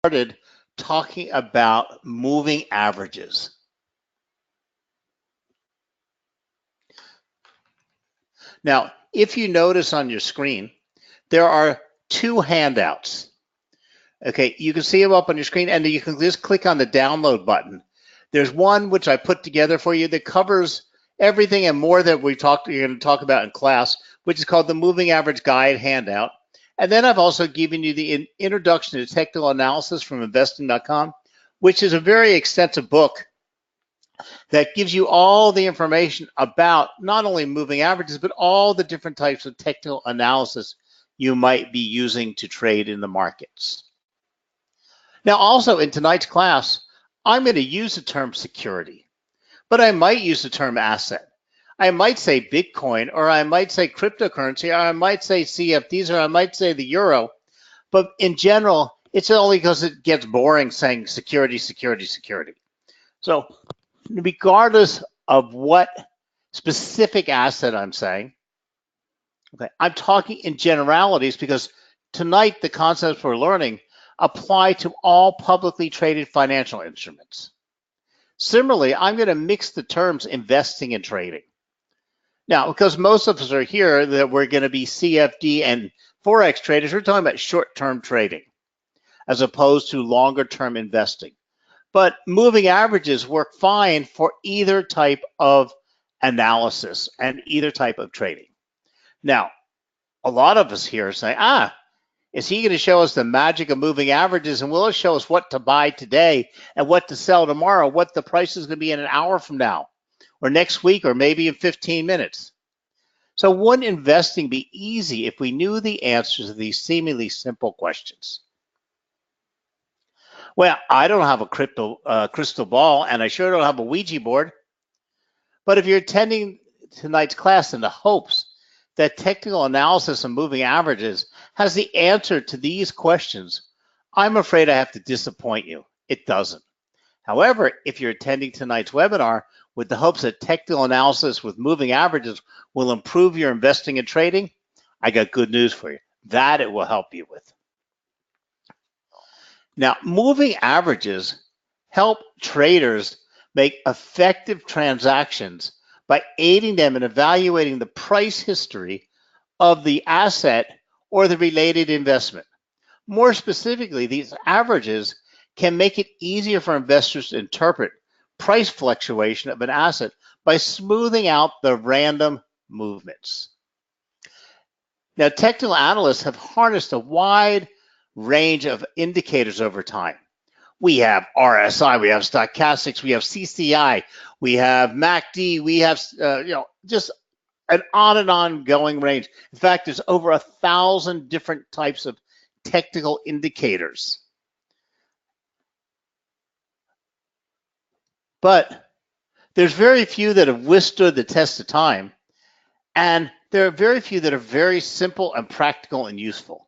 started talking about moving averages. Now, if you notice on your screen, there are two handouts. Okay, you can see them up on your screen, and you can just click on the download button. There's one which I put together for you that covers everything and more that you're going to talk about in class, which is called the Moving Average Guide handout. And then I've also given you the Introduction to Technical Analysis from investing.com, which is a very extensive book that gives you all the information about not only moving averages, but all the different types of technical analysis you might be using to trade in the markets. Now, also in tonight's class, I'm going to use the term security, but I might use the term asset. I might say Bitcoin, or I might say cryptocurrency, or I might say CFDs, or I might say the euro. But in general, it's only because it gets boring saying security, security, security. So regardless of what specific asset I'm saying, okay, I'm talking in generalities because tonight the concepts we're learning apply to all publicly traded financial instruments. Similarly, I'm going to mix the terms investing and trading. Now, because most of us are here that we're going to be CFD and Forex traders, we're talking about short-term trading as opposed to longer-term investing. But moving averages work fine for either type of analysis and either type of trading. Now, a lot of us here are saying, is he going to show us the magic of moving averages, and will it show us what to buy today and what to sell tomorrow, what the price is going to be in an hour from now or next week or maybe in 15 minutes? So wouldn't investing be easy if we knew the answers to these seemingly simple questions? Well, I don't have a crystal ball, and I sure don't have a Ouija board. But if you're attending tonight's class in the hopes that technical analysis of moving averages has the answer to these questions, I'm afraid I have to disappoint you. It doesn't. However, if you're attending tonight's webinar with the hopes that technical analysis with moving averages will improve your investing and trading, I got good news for you. That it will help you with. Now, moving averages help traders make effective transactions by aiding them in evaluating the price history of the asset or the related investment. More specifically, these averages can make it easier for investors to interpret price fluctuation of an asset by smoothing out the random movements. Now, technical analysts have harnessed a wide range of indicators over time. We have RSI, we have stochastics, we have CCI, we have MACD, we have just an on and on going range. In fact, there's over 1,000 different types of technical indicators. But there's very few that have withstood the test of time, and there are very few that are very simple and practical and useful.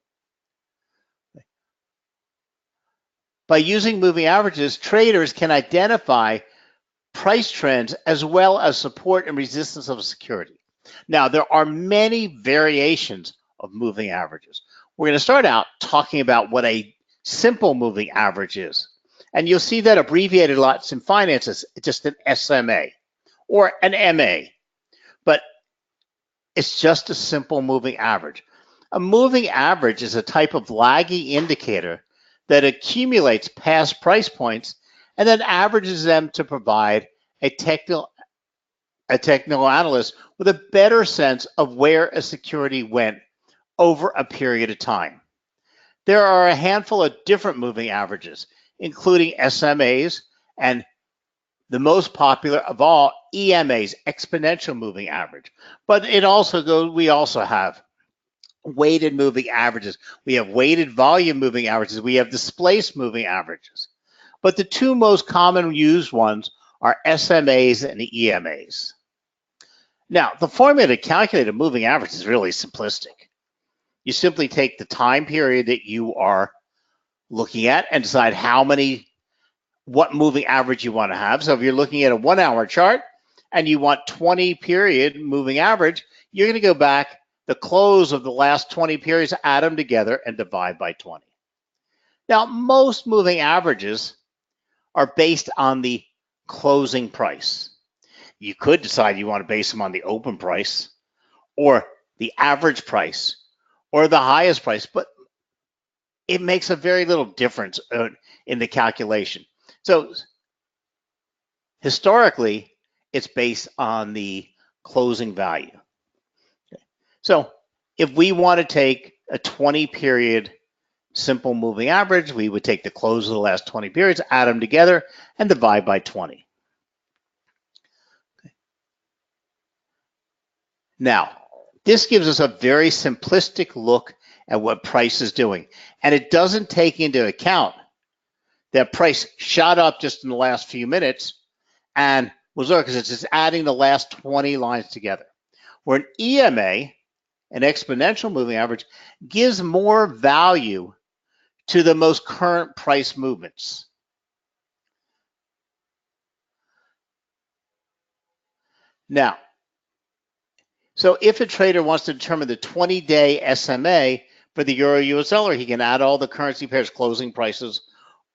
By using moving averages, traders can identify price trends as well as support and resistance of a security. Now, there are many variations of moving averages. We're going to start out talking about what a simple moving average is. And you'll see that abbreviated lots in finance as just an SMA or an MA. But it's just a simple moving average. A moving average is a type of lagging indicator that accumulates past price points and then averages them to provide a technical analyst with a better sense of where a security went over a period of time. There are a handful of different moving averages, including SMAs and the most popular of all, EMAs, exponential moving average. But we also have weighted moving averages. We have weighted volume moving averages. We have displaced moving averages. But the two most common used ones are SMAs and EMAs. Now, the formula to calculate a moving average is really simplistic. You simply take the time period that you are looking at and decide what moving average you want to have. So if you're looking at a 1 hour chart and you want 20 period moving average, you're going to go back the close of the last 20 periods, add them together and divide by 20. Now, most moving averages are based on the closing price. You could decide you want to base them on the open price or the average price or the highest price, but it makes a very little difference in the calculation. So historically, it's based on the closing value. So if we want to take a 20 period simple moving average, we would take the close of the last 20 periods, add them together, and divide by 20. Now, this gives us a very simplistic look at what price is doing. And it doesn't take into account that price shot up just in the last few minutes and was lower because it's just adding the last 20 lines together. Where an EMA, an exponential moving average, gives more value to the most current price movements. Now, so if a trader wants to determine the 20-day SMA for the Euro US dollar, he can add all the currency pairs closing prices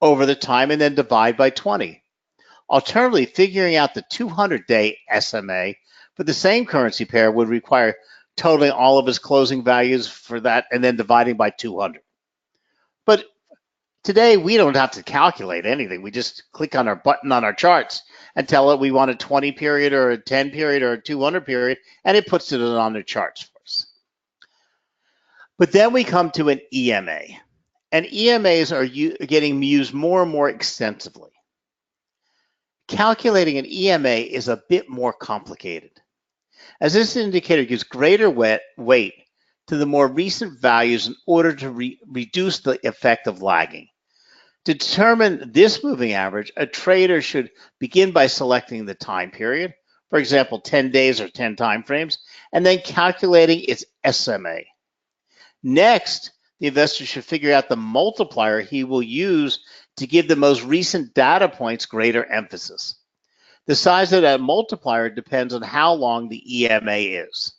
over the time and then divide by 20. Alternatively, figuring out the 200-day SMA for the same currency pair would require totaling all of his closing values for that and then dividing by 200. But today, we don't have to calculate anything. We just click on our button on our charts and tell it we want a 20 period or a 10 period or a 200 period, and it puts it on the charts for us. But then we come to an EMA, and EMAs are getting used more and more extensively. Calculating an EMA is a bit more complicated, as this indicator gives greater weight to the more recent values in order to reduce the effect of lagging. To determine this moving average, a trader should begin by selecting the time period, for example, 10 days or 10 time frames, and then calculating its SMA. Next, the investor should figure out the multiplier he will use to give the most recent data points greater emphasis. The size of that multiplier depends on how long the EMA is.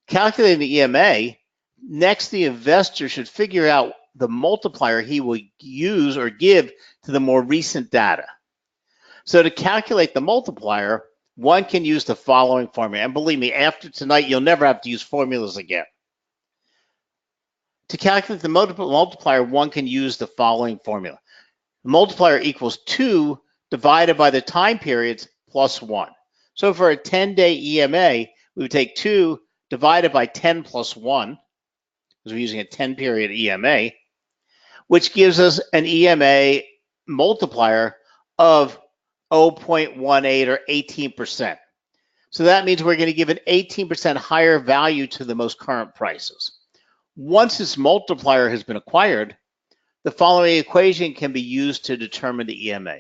Calculating the EMA, next the investor should figure out the multiplier he will use or give to the more recent data. So to calculate the multiplier, one can use the following formula. And believe me, after tonight, you'll never have to use formulas again. To calculate the multiplier, one can use the following formula. The multiplier equals 2 divided by the time periods plus 1. So for a 10-day EMA, we would take 2 divided by 10 plus 1, because we're using a 10-period EMA, which gives us an EMA multiplier of 0.18 or 18%. So that means we're going to give an 18% higher value to the most current prices. Once this multiplier has been acquired, the following equation can be used to determine the EMA,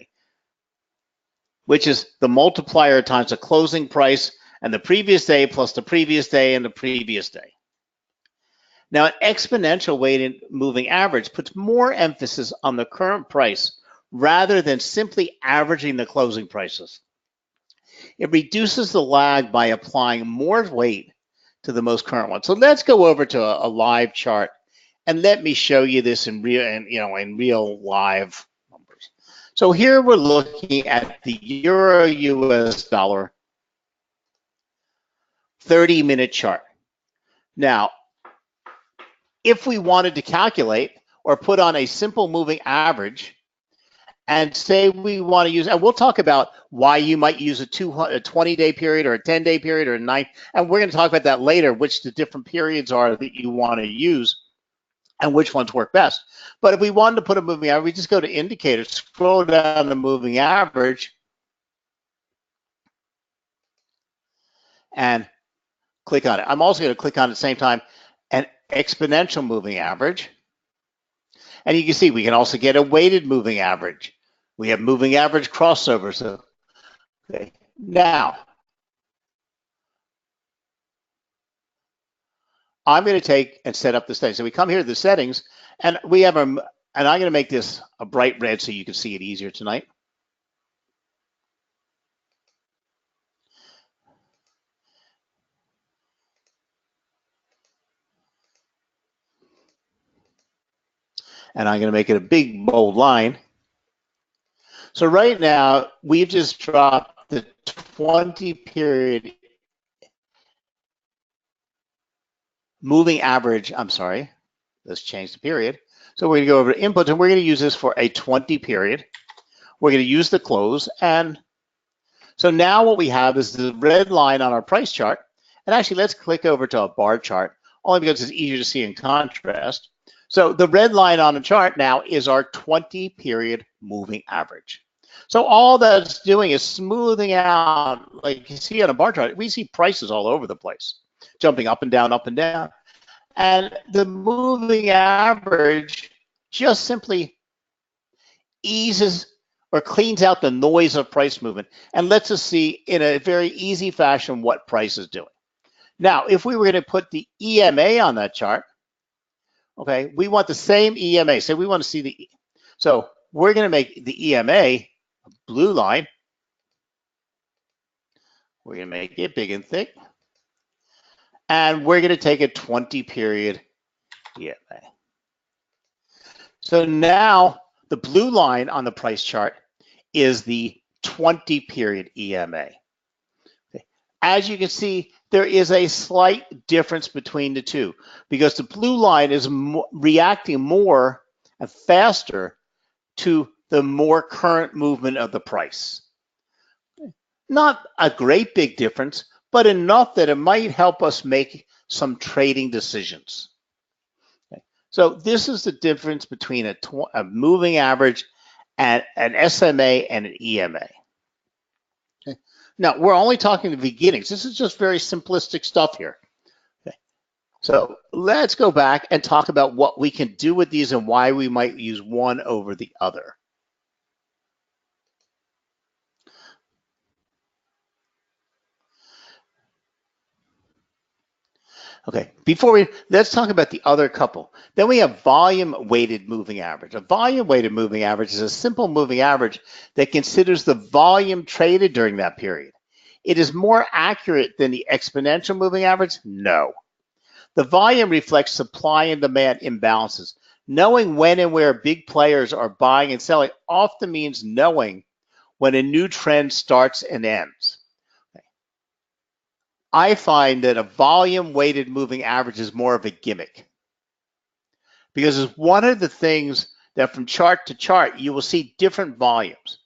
which is the multiplier times the closing price and the previous day plus the previous day and the previous day. Now, an exponential weighted moving average puts more emphasis on the current price rather than simply averaging the closing prices. It reduces the lag by applying more weight to the most current one. So let's go over to a live chart and let me show you this in real live numbers. So here we're looking at the Euro US dollar 30-minute chart. Now, if we wanted to calculate or put on a simple moving average and say we want to use, and we'll talk about why you might use a 20-day period or a 10-day period or a 9, and we're going to talk about that later, which the different periods are that you want to use and which ones work best. But if we wanted to put a moving average, we just go to indicators, scroll down the moving average, and click on it. I'm also going to click on at the same time an exponential moving average. And you can see we can also get a weighted moving average. We have moving average crossover. So, okay. Now, I'm going to take and set up the settings. So we come here to the settings, and we have and I'm going to make this a bright red so you can see it easier tonight. and I'm going to make it a big bold line. So right now, we've just dropped the 20 period moving average. I'm sorry, let's change the period. So we're going to go over to inputs, and we're going to use this for a 20 period. We're going to use the close, and so now what we have is the red line on our price chart. And actually, let's click over to a bar chart, only because it's easier to see in contrast. So the red line on the chart now is our 20 period moving average. So all that's doing is smoothing out, like you see on a bar chart, we see prices all over the place, jumping up and down, up and down. And the moving average just simply eases or cleans out the noise of price movement and lets us see in a very easy fashion what price is doing. Now, if we were going to put the EMA on that chart, okay, we want the same EMA. So we want to see the, so we're going to make the EMA blue line. We're going to make it big and thick. And we're going to take a 20 period EMA. So now the blue line on the price chart is the 20 period EMA. Okay. As you can see, there is a slight difference between the two because the blue line is reacting more and faster to the more current movement of the price. Not a great big difference, but enough that it might help us make some trading decisions. Okay. So this is the difference between a moving average and an SMA and an EMA. Okay. Now, we're only talking the beginnings. This is just very simplistic stuff here. Okay. So let's go back and talk about what we can do with these and why we might use one over the other. Okay, let's talk about the other couple. Then we have volume-weighted moving average. A volume-weighted moving average is a simple moving average that considers the volume traded during that period. It is more accurate than the exponential moving average? No. The volume reflects supply and demand imbalances. Knowing when and where big players are buying and selling often means knowing when a new trend starts and ends. I find that a volume-weighted moving average is more of a gimmick because it's one of the things that from chart to chart, you will see different volumes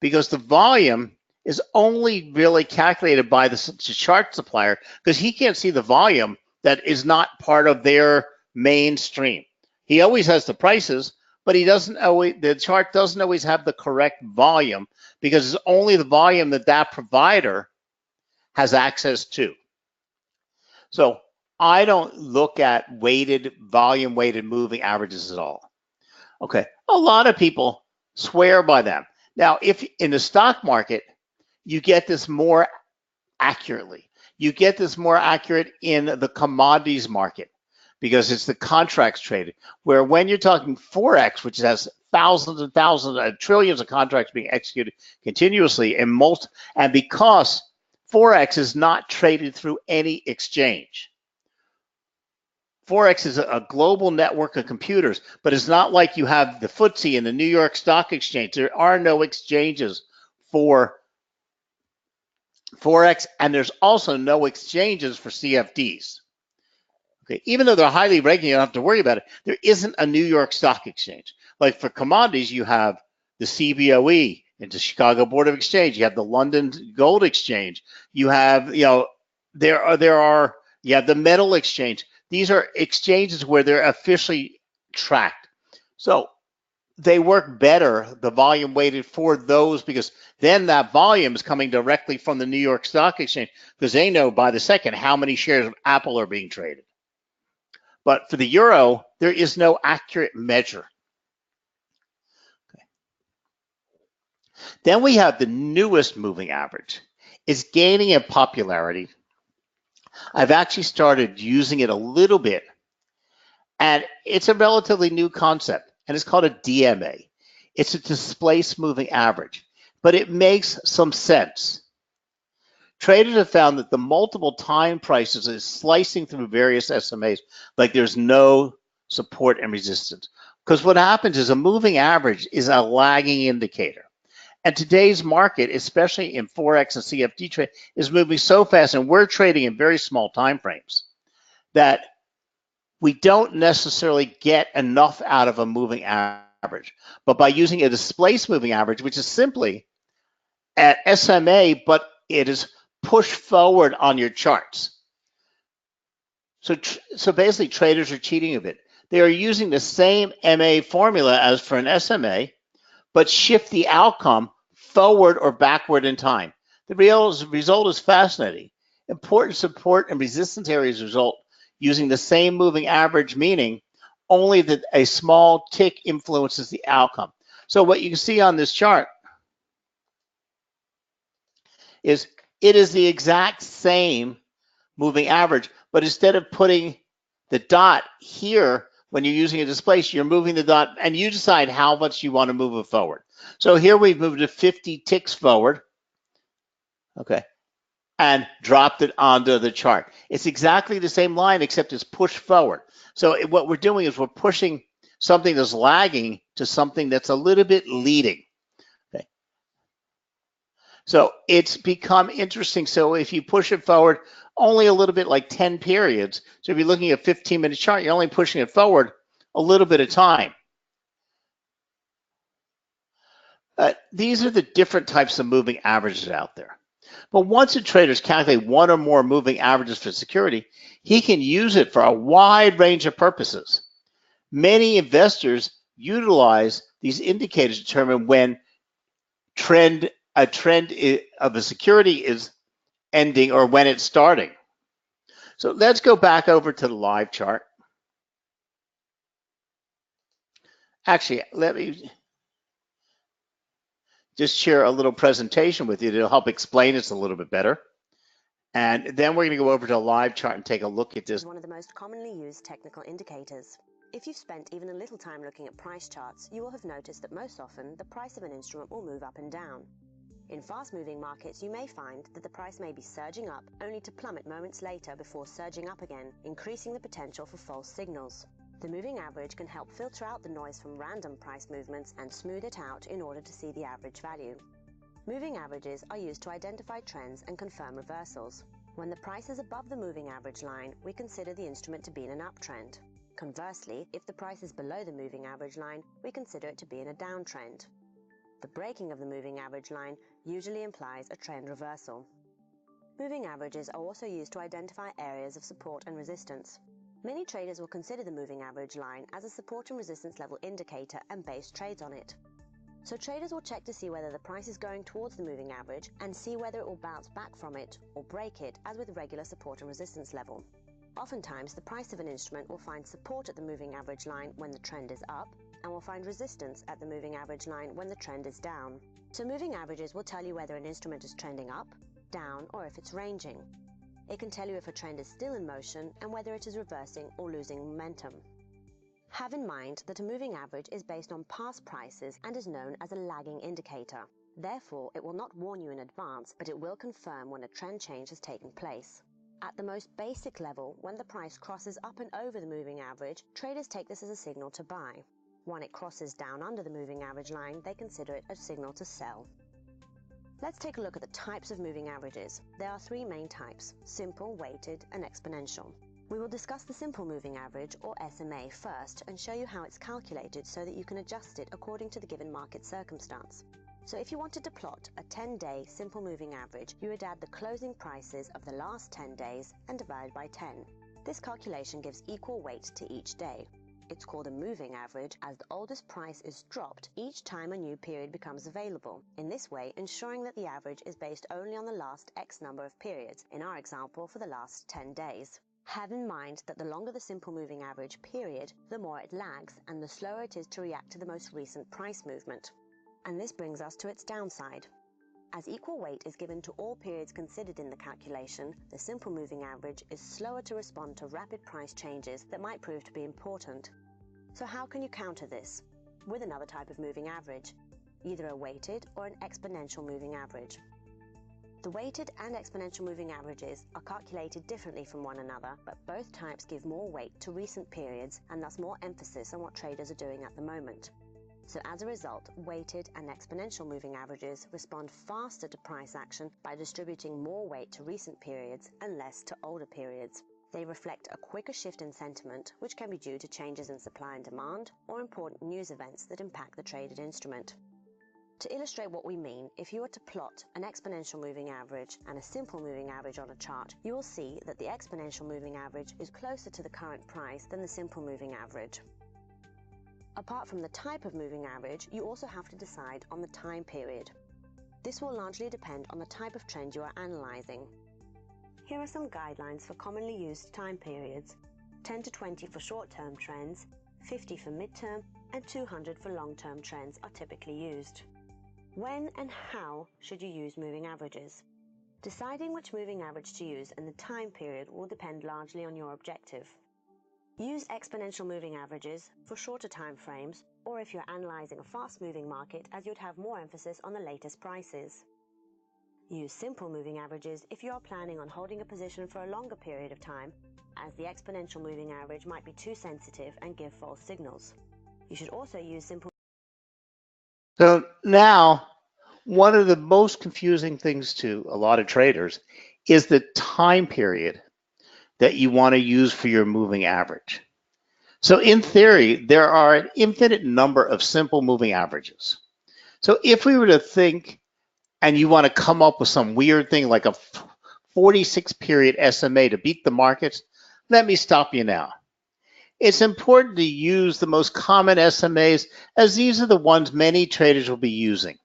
because the volume is only really calculated by the chart supplier because he can't see the volume that is not part of their mainstream. He always has the prices, but he doesn't always, the chart doesn't always have the correct volume because it's only the volume that that provider has access to. So I don't look at volume-weighted moving averages at all. Okay, a lot of people swear by them. Now, if in the stock market, you get this more accurately. You get this more accurate in the commodities market because it's the contracts traded, where when you're talking Forex, which has thousands and thousands, trillions of contracts being executed continuously, and because Forex is not traded through any exchange. Forex is a global network of computers, but it's not like you have the FTSE and the New York Stock Exchange. There are no exchanges for Forex, and there's also no exchanges for CFDs. Okay, even though they're highly regulated, you don't have to worry about it. There isn't a New York Stock Exchange. Like for commodities, you have the CBOE, and the Chicago Board of Exchange. You have the London Gold Exchange. You have, you have the Metal Exchange. These are exchanges where they're officially tracked. So they work better, the volume weighted for those, because then that volume is coming directly from the New York Stock Exchange because they know by the second how many shares of Apple are being traded. But for the euro, there is no accurate measure. Then we have the newest moving average. It's gaining in popularity. I've actually started using it a little bit, and it's a relatively new concept, and it's called a DMA. It's a displaced moving average, but it makes some sense. Traders have found that the multiple time prices is slicing through various SMAs like there's no support and resistance. Because what happens is a moving average is a lagging indicator. And today's market, especially in Forex and CFD trade, is moving so fast, and we're trading in very small time frames that we don't necessarily get enough out of a moving average. But by using a displaced moving average, which is simply at SMA, but it is pushed forward on your charts. So basically, traders are cheating a bit. They are using the same MA formula as for an SMA, but shift the outcome forward or backward in time. The result is fascinating. Important support and resistance areas result using the same moving average, meaning only that a small tick influences the outcome. So what you can see on this chart is it is the exact same moving average, but instead of putting the dot here when you're using a displace, you're moving the dot and you decide how much you want to move it forward. So here we've moved it 50 ticks forward, okay, and dropped it onto the chart. It's exactly the same line except it's pushed forward. So what we're doing is we're pushing something that's lagging to something that's a little bit leading. Okay. So it's become interesting. So if you push it forward only a little bit, like 10 periods, so if you're looking at a 15-minute chart, you're only pushing it forward a little bit of time. These are the different types of moving averages out there. But once a trader calculates one or more moving averages for security, he can use it for a wide range of purposes. Many investors utilize these indicators to determine when a trend of a security is ending or when it's starting. So let's go back over to the live chart. Actually, let me just share a little presentation with you to help explain this a little bit better. And then we're going to go over to a live chart and take a look at this. One of the most commonly used technical indicators. If you've spent even a little time looking at price charts, you will have noticed that most often the price of an instrument will move up and down. In fast-moving markets, you may find that the price may be surging up only to plummet moments later before surging up again, increasing the potential for false signals. The moving average can help filter out the noise from random price movements and smooth it out in order to see the average value. Moving averages are used to identify trends and confirm reversals. When the price is above the moving average line, we consider the instrument to be in an uptrend. Conversely, if the price is below the moving average line, we consider it to be in a downtrend. The breaking of the moving average line usually implies a trend reversal. Moving averages are also used to identify areas of support and resistance. Many traders will consider the moving average line as a support and resistance level indicator and base trades on it. So traders will check to see whether the price is going towards the moving average and see whether it will bounce back from it or break it, as with regular support and resistance level. Oftentimes, the price of an instrument will find support at the moving average line when the trend is up, and will find resistance at the moving average line when the trend is down. So moving averages will tell you whether an instrument is trending up, down, or if it's ranging. It can tell you if a trend is still in motion and whether it is reversing or losing momentum. Have in mind that a moving average is based on past prices and is known as a lagging indicator. Therefore, it will not warn you in advance, but it will confirm when a trend change has taken place. At the most basic level, when the price crosses up and over the moving average, traders take this as a signal to buy. When it crosses down under the moving average line, they consider it a signal to sell. Let's take a look at the types of moving averages. There are three main types: simple, weighted, and exponential. We will discuss the simple moving average, or SMA, first and show you how it's calculated so that you can adjust it according to the given market circumstance. So if you wanted to plot a 10-day simple moving average, you would add the closing prices of the last 10 days and divide by 10. This calculation gives equal weight to each day. It's called a moving average as the oldest price is dropped each time a new period becomes available, in this way ensuring that the average is based only on the last X number of periods, in our example for the last 10 days. Have in mind that the longer the simple moving average period, the more it lags and the slower it is to react to the most recent price movement. And this brings us to its downside. As equal weight is given to all periods considered in the calculation, the simple moving average is slower to respond to rapid price changes that might prove to be important. So how can you counter this? With another type of moving average, either a weighted or an exponential moving average. The weighted and exponential moving averages are calculated differently from one another, but both types give more weight to recent periods and thus more emphasis on what traders are doing at the moment. So as a result, weighted and exponential moving averages respond faster to price action by distributing more weight to recent periods and less to older periods. They reflect a quicker shift in sentiment, which can be due to changes in supply and demand or important news events that impact the traded instrument. To illustrate what we mean, if you were to plot an exponential moving average and a simple moving average on a chart, you will see that the exponential moving average is closer to the current price than the simple moving average. Apart from the type of moving average, you also have to decide on the time period. This will largely depend on the type of trend you are analyzing. Here are some guidelines for commonly used time periods: 10 to 20 for short-term trends, 50 for mid-term, and 200 for long-term trends are typically used. When and how should you use moving averages? Deciding which moving average to use and the time period will depend largely on your objective. Use exponential moving averages for shorter time frames, or if you're analyzing a fast-moving market, as you'd have more emphasis on the latest prices. Use simple moving averages if you are planning on holding a position for a longer period of time, as the exponential moving average might be too sensitive and give false signals. You should also use simple. So now, one of the most confusing things to a lot of traders is the time period that you want to use for your moving average. So in theory, there are an infinite number of simple moving averages. So if we were to think, and you want to come up with some weird thing like a 46 period SMA to beat the markets, let me stop you now. It's important to use the most common SMAs, as these are the ones many traders will be using.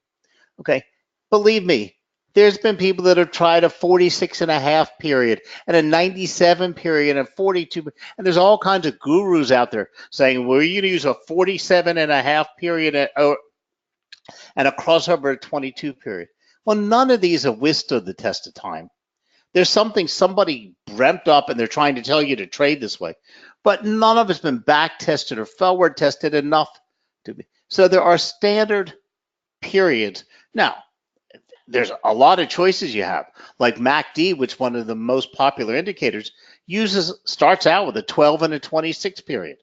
Okay, believe me, there's been people that have tried a 46.5 period and a 97 period and 42, and there's all kinds of gurus out there saying, well, you're going to use a 47.5 period and a crossover at 22 period. Well, none of these have withstood the test of time. There's something somebody dreamt up and they're trying to tell you to trade this way, but none of it's been back tested or forward tested enough to be. So there are standard periods. Now, there's a lot of choices you have, like MACD, which one of the most popular indicators starts out with a 12 and a 26 period.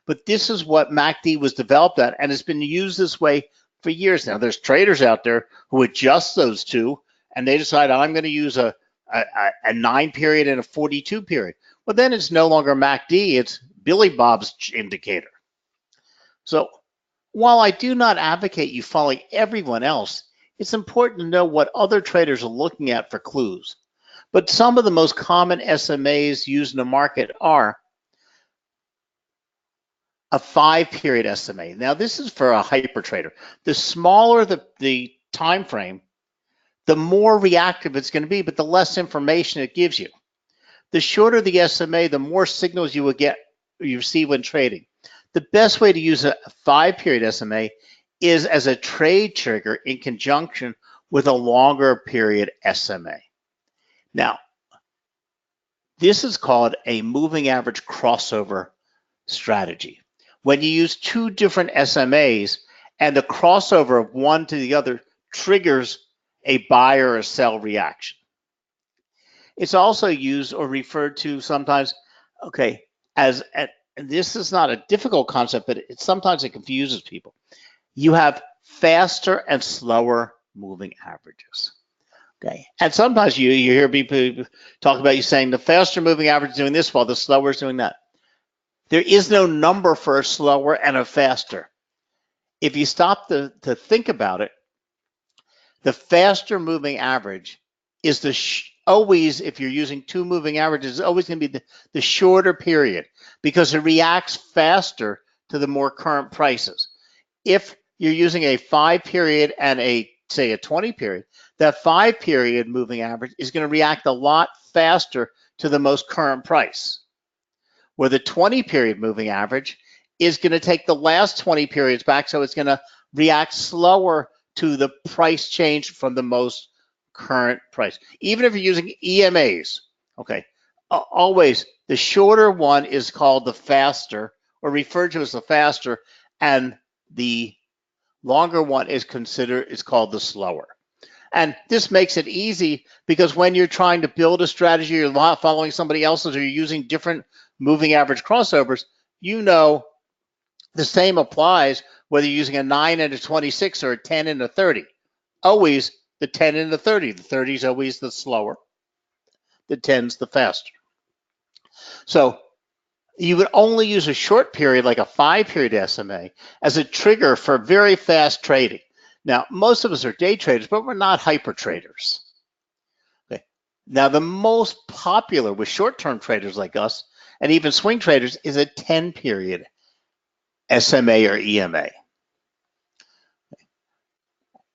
But this is what MACD was developed at, and it's been used this way for years now. There's traders out there who adjust those two, and they decide, I'm going to use a 9 period and a 42 period. Well, then it's no longer MACD, it's Billy Bob's indicator. So while I do not advocate you following everyone else, it's important to know what other traders are looking at for clues. But some of the most common SMAs used in the market are a 5 period SMA. Now this is for a hyper trader. The smaller the time frame, the more reactive it's going to be, but the less information it gives you. The shorter the SMA, the more signals you receive when trading. The best way to use a 5 period SMA is as a trade trigger in conjunction with a longer period SMA. Now, this is called a moving average crossover strategy. When you use two different SMAs and the crossover of one to the other triggers a buy or a sell reaction. It's also used or referred to sometimes, as this is not a difficult concept, but sometimes it confuses people. You have faster and slower moving averages. Okay, and sometimes you hear people talk about you saying the faster moving average is doing this while the slower is doing that. There is no number for a slower and a faster. If you stop to think about it, the faster moving average is always, if you're using two moving averages, always going to be the shorter period because it reacts faster to the more current prices. If you're using a 5 period and say a 20 period, that 5 period moving average is going to react a lot faster to the most current price, where the 20 period moving average is going to take the last 20 periods back, so it's going to react slower to the price change from the most current price. Even if you're using EMAs, always the shorter one is called the faster, or referred to as the faster, and the longer one is called the slower. And this makes it easy because when you're trying to build a strategy, you're not following somebody else's, or you're using different moving average crossovers, you know the same applies whether you're using a 9 and a 26 or a 10 and a 30. Always the 10 and the 30. The 30 is always the slower. The 10's the faster. So you would only use a short period like a 5-period SMA as a trigger for very fast trading. Now, most of us are day traders, but we're not hyper traders. Okay. Now, the most popular with short-term traders like us and even swing traders is a 10-period SMA or EMA.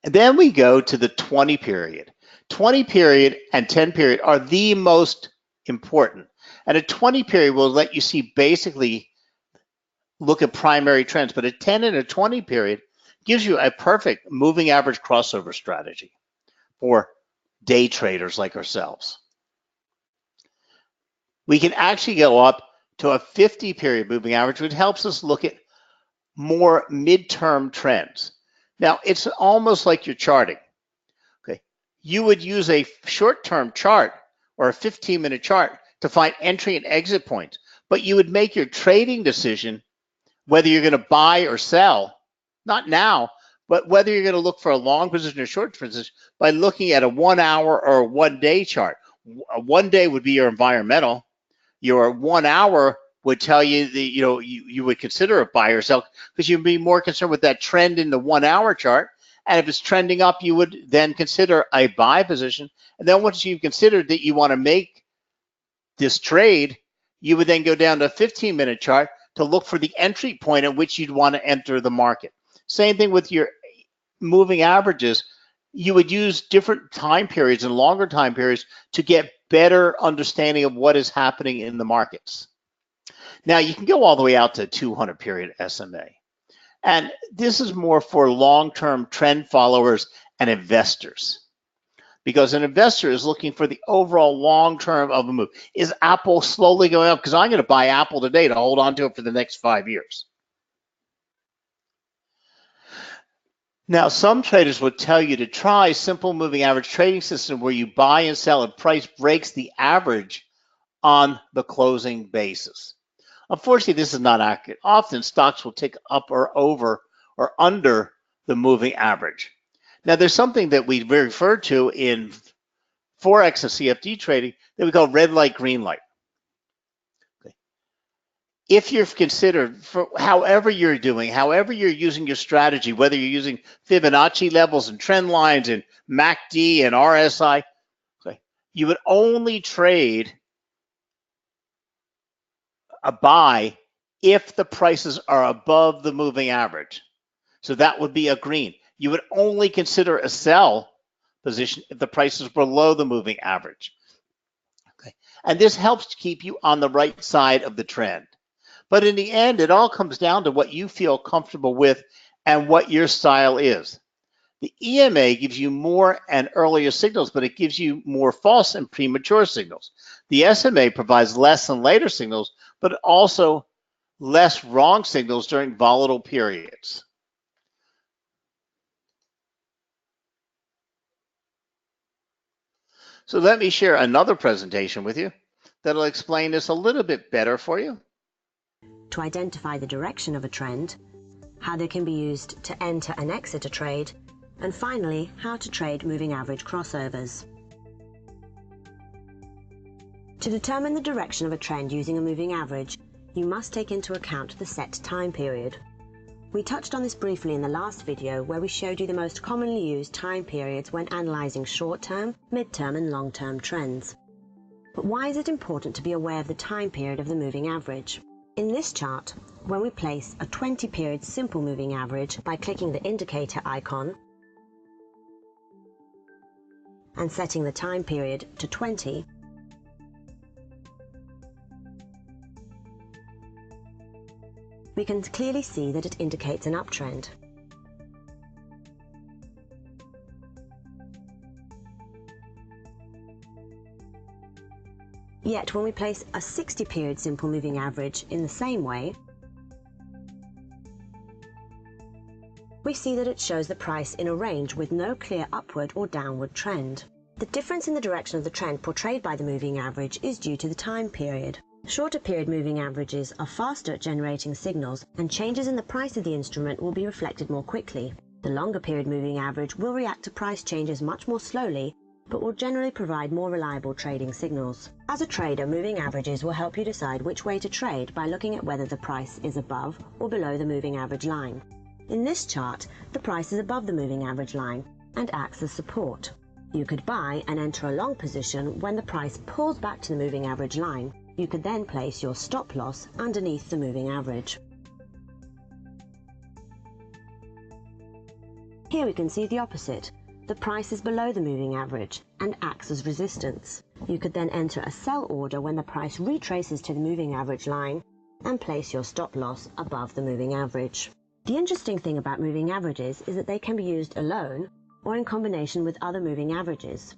And then we go to the 20 period. 20 period and 10 period are the most important. And a 20 period will let you see basically look at primary trends, but a 10 and a 20 period gives you a perfect moving average crossover strategy for day traders like ourselves. We can actually go up to a 50 period moving average, which helps us look at more midterm trends. Now, it's almost like you're charting. Okay, you would use a short-term chart or a 15-minute chart to find entry and exit points, but you would make your trading decision whether you're going to buy or sell, not now, but whether you're going to look for a long position or short position by looking at a 1 hour or a 1 day chart. A 1 day would be your environmental. Your 1 hour would tell you that you would consider a buy or sell because you'd be more concerned with that trend in the 1 hour chart. And if it's trending up, you would then consider a buy position. And then once you've considered that you want to make this trade, you would then go down to a 15-minute chart to look for the entry point at which you'd want to enter the market. Same thing with your moving averages. You would use different time periods and longer time periods to get better understanding of what is happening in the markets. Now, you can go all the way out to 200 period SMA. And this is more for long-term trend followers and investors, because an investor is looking for the overall long term of a move. Is Apple slowly going up? Because I'm going to buy Apple today to hold on to it for the next 5 years. Now, some traders would tell you to try simple moving average trading system where you buy and sell and price breaks the average on the closing basis. Unfortunately, this is not accurate. Often stocks will tick up or over or under the moving average. Now, there's something that we refer to in Forex and CFD trading that we call red light, green light. Okay. If you're considered, for however you're using your strategy, whether you're using Fibonacci levels and trend lines and MACD and RSI, okay, you would only trade a buy if the prices are above the moving average. So that would be a green. You would only consider a sell position if the price is below the moving average. Okay. And this helps to keep you on the right side of the trend. But in the end, it all comes down to what you feel comfortable with and what your style is. The EMA gives you more and earlier signals, but it gives you more false and premature signals. The SMA provides less and later signals, but also less wrong signals during volatile periods. So let me share another presentation with you that'll explain this a little bit better for you. To identify the direction of a trend, how they can be used to enter and exit a trade, and finally, how to trade moving average crossovers. To determine the direction of a trend using a moving average, you must take into account the set time period. We touched on this briefly in the last video where we showed you the most commonly used time periods when analysing short-term, mid-term and long-term trends. But why is it important to be aware of the time period of the moving average? In this chart, when we place a 20-period simple moving average by clicking the indicator icon and setting the time period to 20, we can clearly see that it indicates an uptrend. Yet when we place a 60-period simple moving average in the same way, we see that it shows the price in a range with no clear upward or downward trend. The difference in the direction of the trend portrayed by the moving average is due to the time period. Shorter period moving averages are faster at generating signals, and changes in the price of the instrument will be reflected more quickly. The longer period moving average will react to price changes much more slowly, but will generally provide more reliable trading signals. As a trader, moving averages will help you decide which way to trade by looking at whether the price is above or below the moving average line. In this chart, the price is above the moving average line and acts as support. You could buy and enter a long position when the price pulls back to the moving average line. You could then place your stop loss underneath the moving average. Here we can see the opposite. The price is below the moving average and acts as resistance. You could then enter a sell order when the price retraces to the moving average line and place your stop loss above the moving average. The interesting thing about moving averages is that they can be used alone or in combination with other moving averages.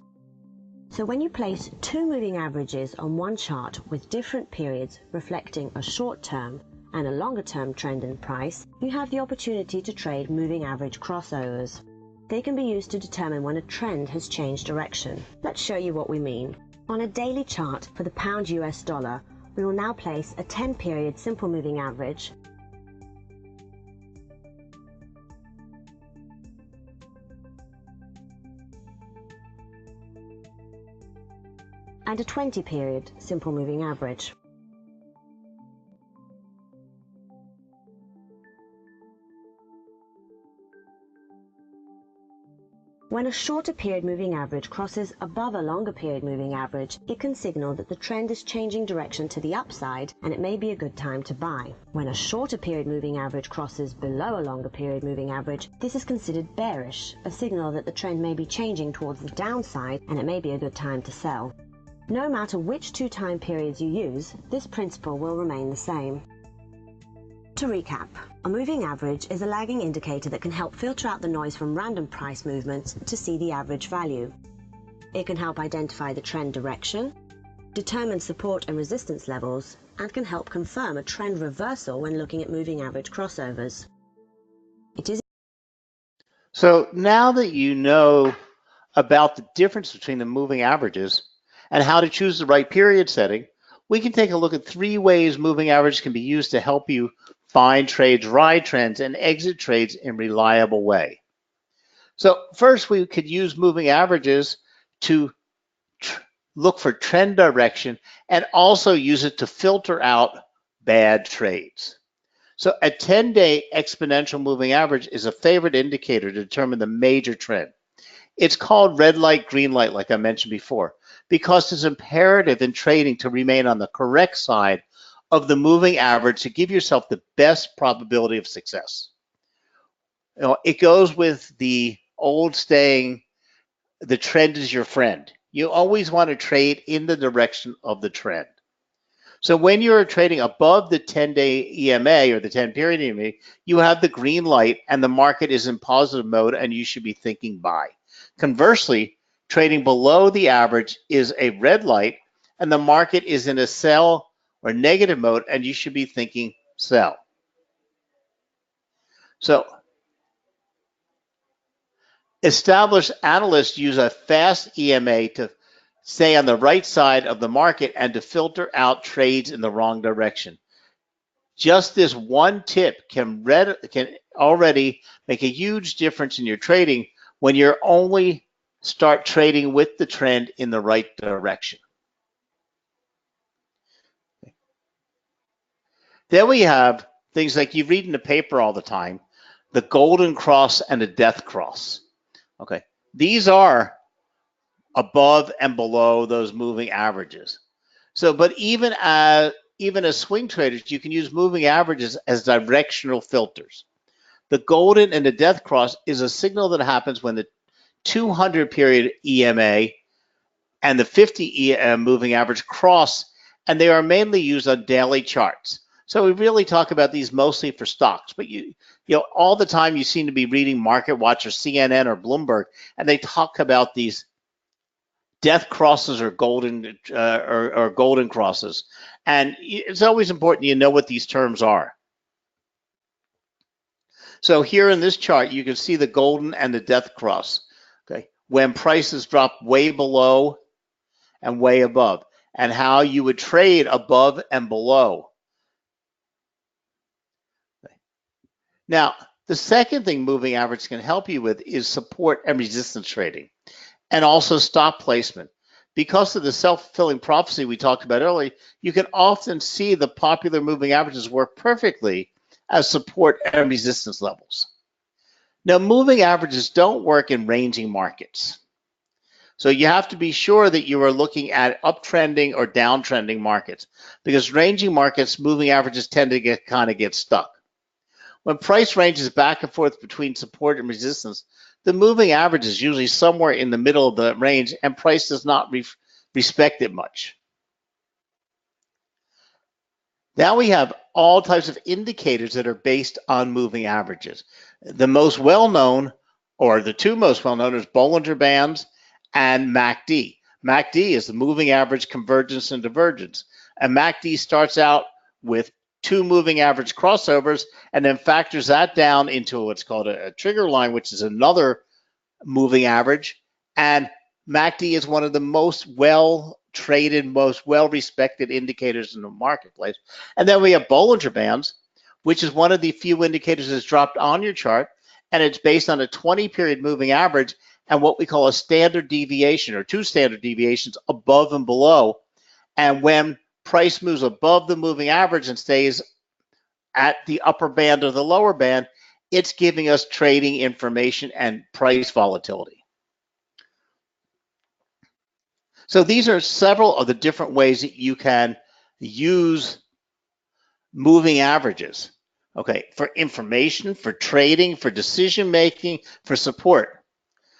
So when you place two moving averages on one chart with different periods reflecting a short-term and a longer-term trend in price, you have the opportunity to trade moving average crossovers. They can be used to determine when a trend has changed direction. Let's show you what we mean. On a daily chart for the pound US dollar, we will now place a 10-period simple moving average and a 20-period simple moving average. When a shorter period moving average crosses above a longer period moving average, it can signal that the trend is changing direction to the upside and it may be a good time to buy. When a shorter period moving average crosses below a longer period moving average, this is considered bearish, a signal that the trend may be changing towards the downside and it may be a good time to sell. No matter which two time periods you use, this principle will remain the same. To recap, a moving average is a lagging indicator that can help filter out the noise from random price movements to see the average value. It can help identify the trend direction, determine support and resistance levels, and can help confirm a trend reversal when looking at moving average crossovers. So now that you know about the difference between the moving averages and how to choose the right period setting, we can take a look at 3 ways moving averages can be used to help you find trades, ride trends, and exit trades in a reliable way. So first, we could use moving averages to look for trend direction and also use it to filter out bad trades. So a 10-day exponential moving average is a favorite indicator to determine the major trend. It's called red light, green light, like I mentioned before, because it's imperative in trading to remain on the correct side of the moving average to give yourself the best probability of success. You know, it goes with the old saying, the trend is your friend. You always want to trade in the direction of the trend. So when you're trading above the 10-day EMA or the 10-period EMA, you have the green light and the market is in positive mode and you should be thinking buy. Conversely, trading below the average is a red light and the market is in a sell or negative mode and you should be thinking sell. So established analysts use a fast EMA to stay on the right side of the market and to filter out trades in the wrong direction. Just this one tip can already make a huge difference in your trading when you're only start trading with the trend in the right direction. Then we have things like you read in the paper all the time, the golden cross and the death cross. Okay, these are above and below those moving averages. So, but even as swing traders, you can use moving averages as directional filters. The golden and the death cross is a signal that happens when the 200 period EMA and the 50 moving average cross, and they are mainly used on daily charts. So we really talk about these mostly for stocks, but you know, all the time you seem to be reading Market Watch or CNN or Bloomberg, and they talk about these death crosses or golden crosses. And it's always important you know what these terms are. So here in this chart, you can see the golden and the death cross. Okay, when prices drop way below and way above, and how you would trade above and below. Now, the second thing moving average can help you with is support and resistance trading, and also stop placement. Because of the self-fulfilling prophecy we talked about earlier, you can often see the popular moving averages work perfectly as support and resistance levels. Now, moving averages don't work in ranging markets. So you have to be sure that you are looking at uptrending or downtrending markets, because ranging markets, moving averages tend to get stuck. When price ranges back and forth between support and resistance, the moving average is usually somewhere in the middle of the range, and price does not respect it much. Now we have all types of indicators that are based on moving averages. The most well-known, or the two most well-known, is Bollinger Bands and MACD. MACD is the moving average convergence and divergence. And MACD starts out with two moving average crossovers and then factors that down into what's called a trigger line, which is another moving average. And MACD is one of the most well-traded, most well-respected indicators in the marketplace. And then we have Bollinger Bands, which is one of the few indicators that's dropped on your chart, and it's based on a 20-period moving average and what we call a standard deviation, or two standard deviations above and below. And when price moves above the moving average and stays at the upper band or the lower band, it's giving us trading information and price volatility. So these are several of the different ways that you can use moving averages, okay, for information, for trading, for decision making, for support.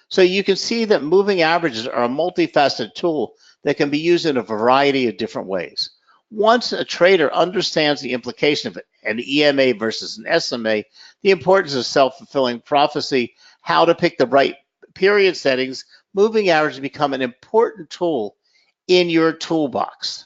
So you can see that moving averages are a multifaceted tool that can be used in a variety of different ways. Once a trader understands the implication of an EMA versus an SMA, the importance of self-fulfilling prophecy, how to pick the right period settings, moving averages become an important tool in your toolbox.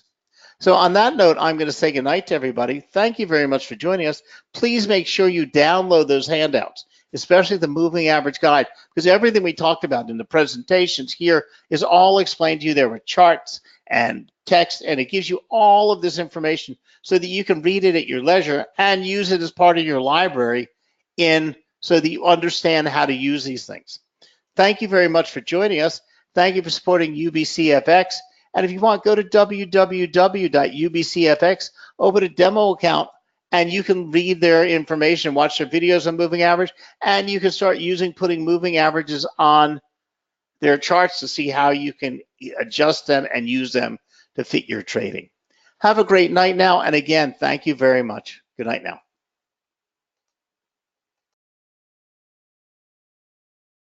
So on that note, I'm going to say goodnight to everybody. Thank you very much for joining us. Please make sure you download those handouts, especially the moving average guide, because everything we talked about in the presentations here is all explained to you. There were charts and text, and it gives you all of this information so that you can read it at your leisure and use it as part of your library so that you understand how to use these things. Thank you very much for joining us. Thank you for supporting UBCFX. And if you want, go to www.ubcfx, open a demo account, and you can read their information, watch their videos on moving average, and you can start putting moving averages on their charts to see how you can adjust them and use them to fit your trading. Have a great night now. And again, thank you very much. Good night now.